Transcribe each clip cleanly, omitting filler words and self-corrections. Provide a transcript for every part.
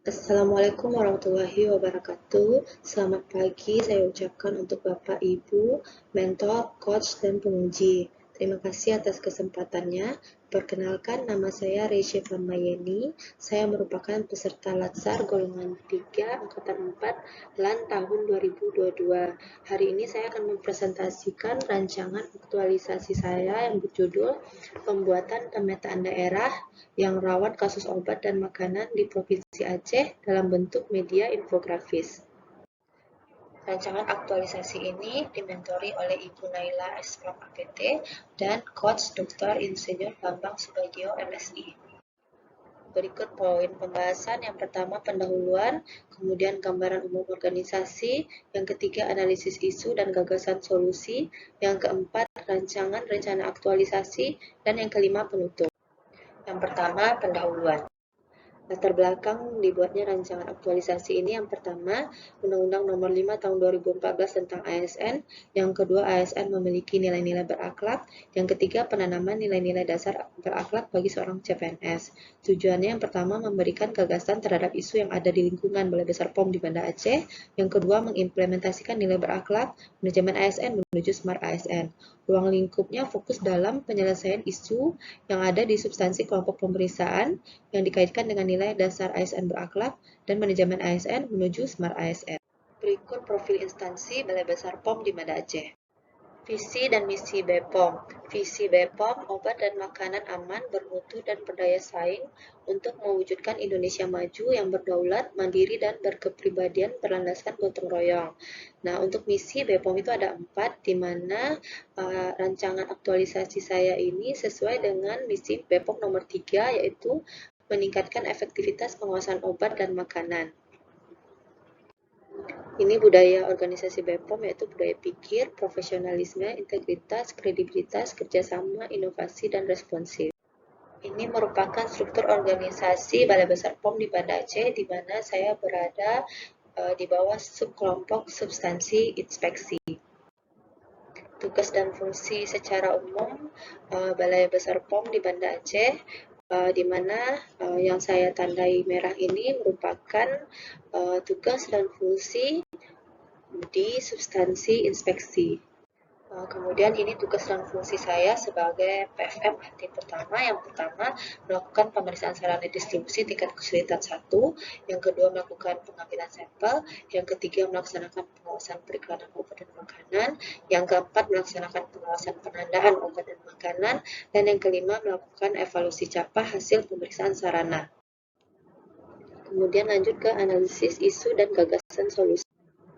Assalamualaikum warahmatullahi wabarakatuh. Selamat pagi saya ucapkan untuk Bapak, Ibu, mentor, coach, dan penguji. Terima kasih atas kesempatannya. Perkenalkan, nama saya Reisha Mayeni. Saya merupakan peserta Latsar golongan 3 angkatan 4 LAN tahun 2022. Hari ini saya akan mempresentasikan rancangan aktualisasi saya yang berjudul Pembuatan Pemetaan Daerah yang rawan kasus obat dan makanan di Provinsi Aceh dalam bentuk media infografis. Rancangan aktualisasi ini dimentori oleh Ibu Naila Esprop APT dan Coach Dr. Insinyur Bambang Subagio MSI. Berikut poin pembahasan. Yang pertama pendahuluan, kemudian gambaran umum organisasi, yang ketiga analisis isu dan gagasan solusi, yang keempat rancangan rencana aktualisasi, dan yang kelima penutup. Yang pertama pendahuluan. Latar belakang dibuatnya rancangan aktualisasi ini yang pertama, Undang-Undang Nomor 5 Tahun 2014 tentang ASN, yang kedua ASN memiliki nilai-nilai berakhlak, yang ketiga penanaman nilai-nilai dasar berakhlak bagi seorang CPNS. Tujuannya yang pertama memberikan gagasan terhadap isu yang ada di lingkungan Balai Besar POM di Banda Aceh, yang kedua mengimplementasikan nilai berakhlak manajemen ASN menuju Smart ASN. Ruang lingkupnya fokus dalam penyelesaian isu yang ada di substansi kelompok pemeriksaan yang dikaitkan dengan nilai dasar ASN berakhlak dan manajemen ASN menuju Smart ASN. Berikut profil instansi Balai Besar POM di Banda Aceh. Visi dan misi BPOM. Visi BPOM, obat dan makanan aman, bermutu, dan berdaya saing untuk mewujudkan Indonesia maju yang berdaulat, mandiri, dan berkepribadian berlandaskan gotong royong. Nah, untuk misi BPOM itu ada 4, di mana rancangan aktualisasi saya ini sesuai dengan misi BPOM nomor 3, yaitu meningkatkan efektivitas penguasaan obat dan makanan. Ini budaya organisasi BPOM yaitu budaya pikir, profesionalisme, integritas, kredibilitas, kerjasama, inovasi, dan responsif. Ini merupakan struktur organisasi Balai Besar POM di Banda Aceh, di mana saya berada di bawah subkelompok substansi inspeksi. Tugas dan fungsi secara umum Balai Besar POM di Banda Aceh, di mana yang saya tandai merah ini merupakan tugas dan fungsi di substansi inspeksi. Kemudian ini tugas dan fungsi saya sebagai PFM tim pertama. Yang pertama, melakukan pemeriksaan sarana distribusi tingkat kesulitan 1, yang kedua melakukan pengambilan sampel, yang ketiga melaksanakan pengawasan periklanan obat dan makanan, yang keempat melaksanakan pengawasan penandaan obat dan makanan, dan yang kelima melakukan evaluasi capah hasil pemeriksaan sarana. Kemudian lanjut ke analisis isu dan gagasan solusi.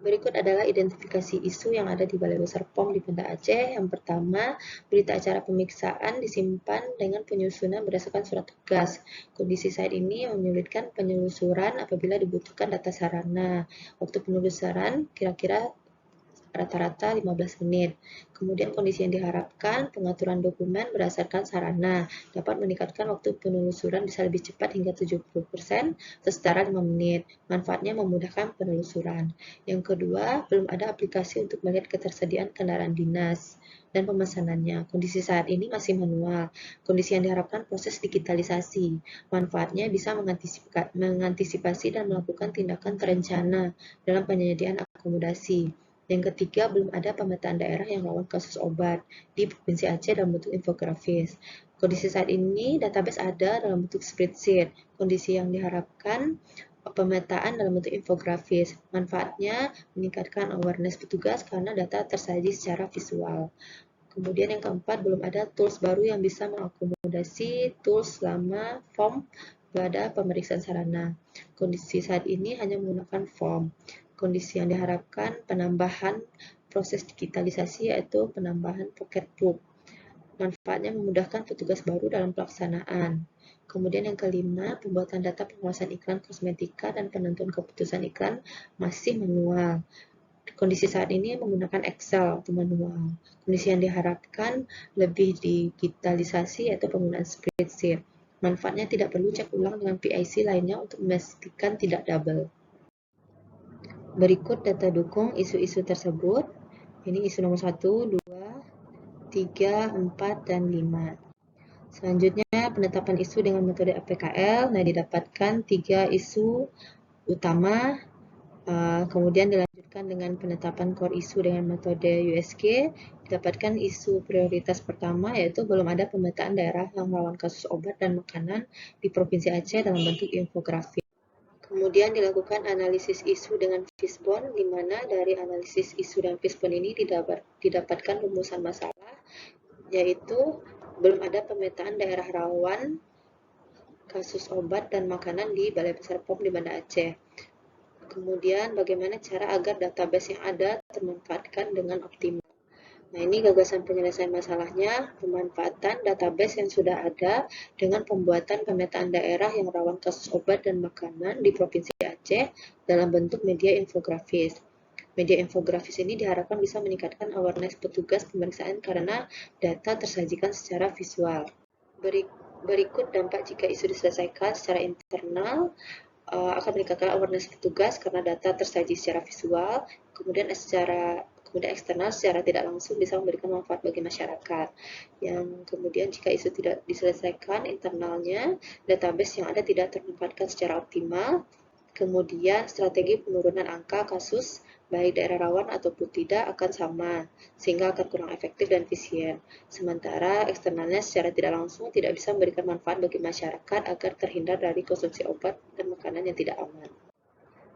Berikut adalah identifikasi isu yang ada di Balai Besar POM di Banda Aceh. Yang pertama, berita acara pemeriksaan disimpan dengan penyusunan berdasarkan surat tugas. Kondisi saat ini menyulitkan penelusuran apabila dibutuhkan data sarana. Waktu penelusuran kira-kira rata-rata 15 menit. Kemudian kondisi yang diharapkan, pengaturan dokumen berdasarkan sarana dapat meningkatkan waktu penelusuran bisa lebih cepat hingga 70% atau setara 5 menit. Manfaatnya memudahkan penelusuran. Yang kedua, belum ada aplikasi untuk melihat ketersediaan kendaraan dinas dan pemesanannya. Kondisi saat ini masih manual. Kondisi yang diharapkan proses digitalisasi. Manfaatnya bisa mengantisipasi dan melakukan tindakan terencana dalam penyediaan akomodasi. Yang ketiga, belum ada pemetaan daerah yang rawan kasus obat di Provinsi Aceh dalam bentuk infografis. Kondisi saat ini, database ada dalam bentuk spreadsheet. Kondisi yang diharapkan, pemetaan dalam bentuk infografis. Manfaatnya, meningkatkan awareness petugas karena data tersaji secara visual. Kemudian yang keempat, belum ada tools baru yang bisa mengakomodasi tools lama form pada pemeriksaan sarana. Kondisi saat ini hanya menggunakan form. Kondisi yang diharapkan penambahan proses digitalisasi yaitu penambahan pocket book. Manfaatnya memudahkan petugas baru dalam pelaksanaan. Kemudian yang kelima, pembuatan data pengawasan iklan kosmetika dan penentuan keputusan iklan masih manual. Kondisi saat ini menggunakan Excel atau manual. Kondisi yang diharapkan lebih digitalisasi yaitu penggunaan spreadsheet. Manfaatnya tidak perlu cek ulang dengan PIC lainnya untuk memastikan tidak double. Berikut data dukung isu-isu tersebut. Ini isu nomor 1, 2, 3, 4, dan 5. Selanjutnya, penetapan isu dengan metode APKL. Nah, didapatkan 3 isu utama. Kemudian dilanjutkan dengan penetapan core isu dengan metode USG. Didapatkan isu prioritas pertama, yaitu belum ada pemetaan daerah yang rawan kasus obat dan makanan di Provinsi Aceh dalam bentuk infografis. Kemudian dilakukan analisis isu dengan Fishbone, di mana dari analisis isu dan Fishbone ini didapatkan rumusan masalah, yaitu belum ada pemetaan daerah rawan kasus obat dan makanan di Balai Besar POM di Banda Aceh. Kemudian bagaimana cara agar database yang ada termanfaatkan dengan optimal. Nah, ini gagasan penyelesaian masalahnya, pemanfaatan database yang sudah ada dengan pembuatan pemetaan daerah yang rawan kasus obat dan makanan di Provinsi Aceh dalam bentuk media infografis. Media infografis ini diharapkan bisa meningkatkan awareness petugas pemeriksaan karena data tersajikan secara visual. Berikut dampak jika isu diselesaikan secara internal, akan meningkatkan awareness petugas karena data tersaji secara visual, kemudian eksternal secara tidak langsung bisa memberikan manfaat bagi masyarakat. Yang kemudian jika isu tidak diselesaikan internalnya, database yang ada tidak termanfaatkan secara optimal. Kemudian strategi penurunan angka kasus baik daerah rawan ataupun tidak akan sama, sehingga akan kurang efektif dan efisien. Sementara eksternalnya secara tidak langsung tidak bisa memberikan manfaat bagi masyarakat agar terhindar dari konsumsi obat dan makanan yang tidak aman.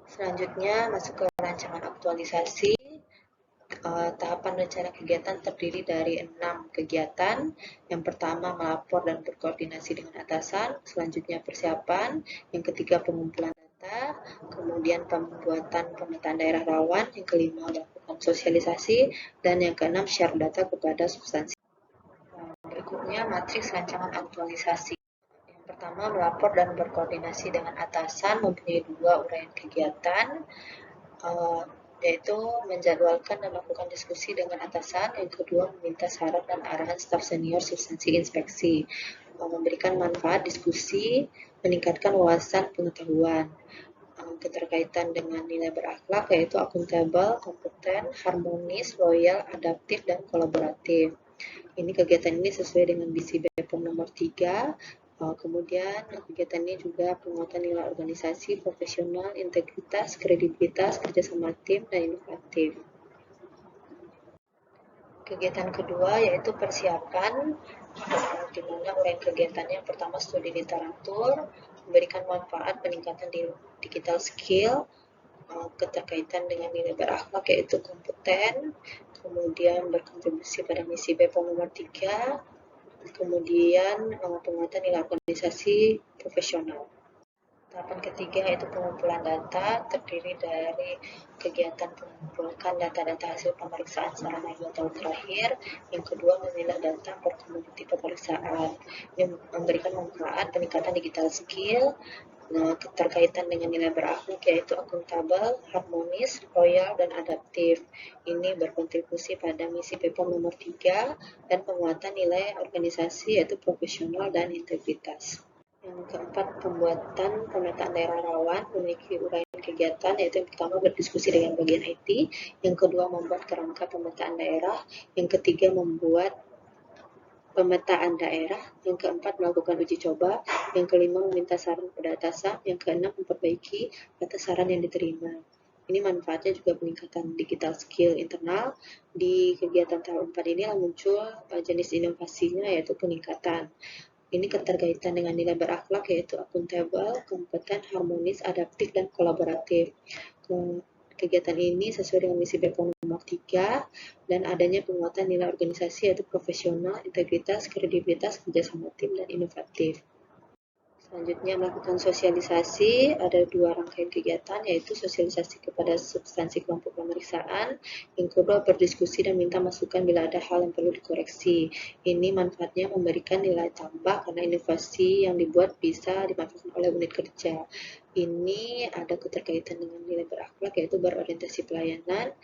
Selanjutnya masuk ke rancangan aktualisasi. Tahapan rencana kegiatan terdiri dari 6 kegiatan. Yang pertama melapor dan berkoordinasi dengan atasan, selanjutnya persiapan, yang ketiga pengumpulan data, kemudian pembuatan pemetaan daerah rawan, yang kelima melakukan sosialisasi, dan yang keenam share data kepada substansi. Berikutnya matriks rancangan aktualisasi. Yang pertama melapor dan berkoordinasi dengan atasan, mempunyai 2 uraian kegiatan, yaitu menjadwalkan dan melakukan diskusi dengan atasan. Yang kedua, meminta saran dan arahan staf senior substansi inspeksi, memberikan manfaat diskusi, meningkatkan wawasan pengetahuan, keterkaitan dengan nilai berakhlak, yaitu akuntabel, kompeten, harmonis, loyal, adaptif, dan kolaboratif. Ini kegiatan ini sesuai dengan visi BPOM nomor 3. Kemudian kegiatan ini juga penguatan nilai organisasi, profesional, integritas, kredibilitas, kerjasama tim, dan inovatif. Kegiatan kedua yaitu persiapan, di mana uraian kegiatannya yang pertama studi literatur, memberikan manfaat peningkatan digital skill, keterkaitan dengan nilai berakhlak yaitu kompeten, kemudian berkontribusi pada misi BPOM nomor 3, kemudian penguatan nilai organisasi profesional. Tahapan ketiga yaitu pengumpulan data, terdiri dari kegiatan mengumpulkan data-data hasil pemeriksaan selama 2 tahun terakhir. Yang kedua, memilah data per komoditi pemeriksaan yang memberikan manfaat peningkatan digital skill, keterkaitan dengan nilai berakhlak yaitu akuntabel, harmonis, loyal, dan adaptif. Ini berkontribusi pada misi BPOM nomor 3 dan penguatan nilai organisasi yaitu profesional dan integritas. Yang keempat, pembuatan pemetaan daerah rawan, memiliki uraian kegiatan, yaitu yang pertama berdiskusi dengan bagian IT, yang kedua membuat kerangka pemetaan daerah, yang ketiga membuat pemetaan daerah, yang keempat melakukan uji coba, yang kelima meminta saran pada atasan, yang keenam memperbaiki atas saran yang diterima. Ini manfaatnya juga peningkatan digital skill internal. Di kegiatan tahap 4 ini muncul jenis inovasinya yaitu peningkatan. Ini keterkaitan dengan nilai berakhlak yaitu akuntabel, kompeten, harmonis, adaptif, dan kolaboratif. Kegiatan ini sesuai dengan misi BPOM nomor 3 dan adanya penguatan nilai organisasi yaitu profesional, integritas, kredibilitas, kerjasama tim, dan inovatif. Selanjutnya melakukan sosialisasi, ada 2 rangkaian kegiatan yaitu sosialisasi kepada substansi kelompok pemeriksaan, yang kedua berdiskusi dan minta masukan bila ada hal yang perlu dikoreksi. Ini manfaatnya memberikan nilai tambah karena inovasi yang dibuat bisa dimanfaatkan oleh unit kerja. Ini ada keterkaitan dengan nilai berakhlak yaitu berorientasi pelayanan,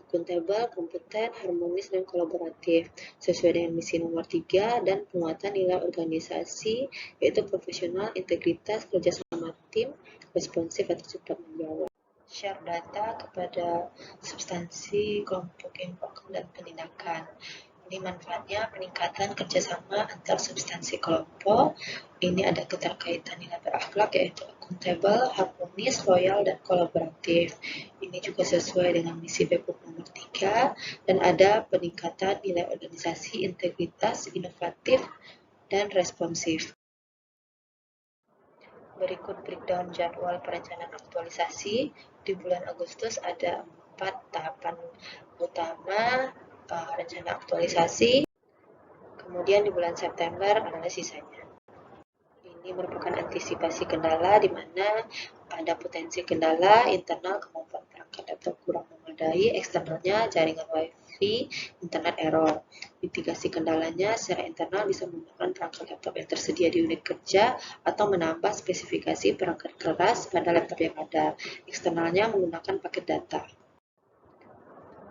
akuntabel, kompeten, harmonis, dan kolaboratif sesuai dengan misi nomor 3 dan penguatan nilai organisasi yaitu profesional, integritas, kerjasama tim, responsif atau cepat menjawab. Share data kepada substansi, kelompok info dan penindakan. Ini manfaatnya peningkatan kerjasama antar substansi kelompok. Ini ada keterkaitan nilai berakhlak yaitu akuntabel, harmonis, loyal, dan kolaboratif. Ini juga sesuai dengan misi BEPUK nomor 3 dan ada peningkatan nilai organisasi, integritas, inovatif, dan responsif. Berikut breakdown jadwal perencanaan aktualisasi. Di bulan Agustus ada 4 tahapan utama rencana aktualisasi. Kemudian di bulan September adalah sisanya. Ini merupakan antisipasi kendala di mana ada potensi kendala internal kemampuan perangkat laptop kurang memadai, eksternalnya jaringan WiFi, internet error. Mitigasi kendalanya secara internal bisa menggunakan perangkat laptop yang tersedia di unit kerja atau menambah spesifikasi perangkat keras pada laptop yang ada. Eksternalnya menggunakan paket data.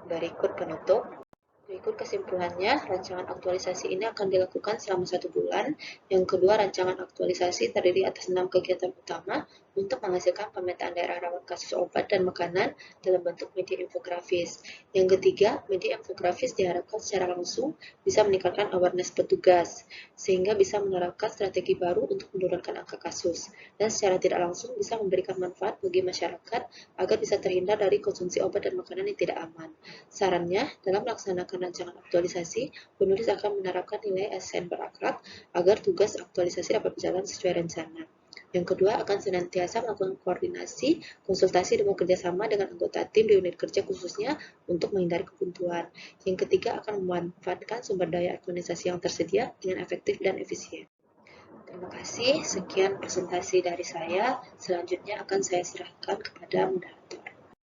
Berikut penutup. Berikut kesimpulannya, rancangan aktualisasi ini akan dilakukan selama 1 bulan. Yang kedua, rancangan aktualisasi terdiri atas 6 kegiatan utama untuk menghasilkan pemetaan daerah rawan kasus obat dan makanan dalam bentuk media infografis. Yang ketiga, media infografis diharapkan secara langsung bisa meningkatkan awareness petugas, sehingga bisa menerapkan strategi baru untuk menurunkan angka kasus, dan secara tidak langsung bisa memberikan manfaat bagi masyarakat agar bisa terhindar dari konsumsi obat dan makanan yang tidak aman. Sarannya, dalam melaksanakan rancangan aktualisasi, penulis akan menerapkan nilai ASN berakhlak agar tugas aktualisasi dapat berjalan sesuai rencana. Yang kedua, akan senantiasa melakukan koordinasi, konsultasi, dan bekerjasama dengan anggota tim di unit kerja khususnya untuk menghindari kebuntuan. Yang ketiga, akan memanfaatkan sumber daya organisasi yang tersedia dengan efektif dan efisien. Terima kasih, sekian presentasi dari saya. Selanjutnya akan saya serahkan kepada moderator.